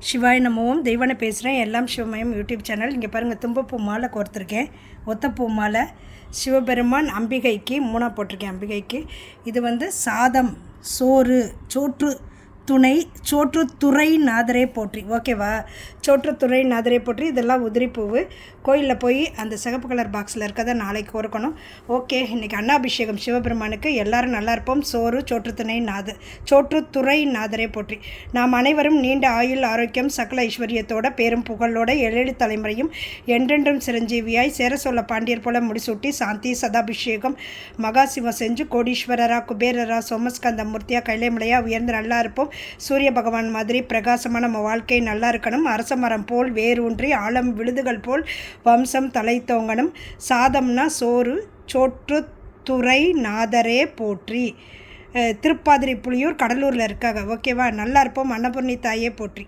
சிவாய நமோம் தெய்வானை பேசுகிறேன். எல்லாம் சிவமயம் யூடியூப் சேனல். இங்கே பாருங்கள், தும்பப்பூ மாலை கோர்த்துருக்கேன். ஒத்தப்பூ மாலை சிவபெருமான் அம்பிகைக்கு 3 போட்டிருக்கேன். அம்பிகைக்கு இது சாதம், சோறு, சோற்று துணை, சோற்றுத்துறை நாதரே போற்றி. ஓகேவா? சோற்றுத்துறை நாதரே போற்றி. இதெல்லாம் உதிரிப்பூவு. கோயிலில் போய் அந்த சிகப்பு கலர் பாக்ஸில் இருக்கதை நாளைக்கு கோர்க்கணும். ஓகே, இன்றைக்கி அன்னாபிஷேகம் சிவபெருமானுக்கு. எல்லோரும் நல்லா இருப்போம். சோறு, சோற்றுத்துறை நாதரே போற்றி. நாம் அனைவரும் நீண்ட ஆயுள், ஆரோக்கியம், சகல ஐஸ்வர்யத்தோட, பேரும் புகழோட, 7 தலைமுறையும் என்றென்றும் சிரஞ்சீவியாய் சேர சொல்ல பாண்டியர் போல முடிசூட்டி சாந்தி சதாபிஷேகம் மகாசிவம் செஞ்சு கோடீஸ்வரரா, குபேரரா, சோமஸ்கந்த மூர்த்தியா, கைலைமலையா உயர்ந்து நல்லா இருப்போம். சூரிய பகவான் மாதிரி பிரகாசமாக நம்ம வாழ்க்கை நல்லா இருக்கணும். அரச மரம் போல் வேரூன்றி ஆழம் விழுதுகள் போல் வம்சம் தலை தோங்கணும். சாதம்னா சோறு, சோற்றுத்துறை நாதரே போற்றி. திருப்பாதிரி புலியூர் கடலூரில் இருக்காங்க. ஓகேவா? நல்லா இருப்போம். அன்னபூர்ணி தாயே போற்றி.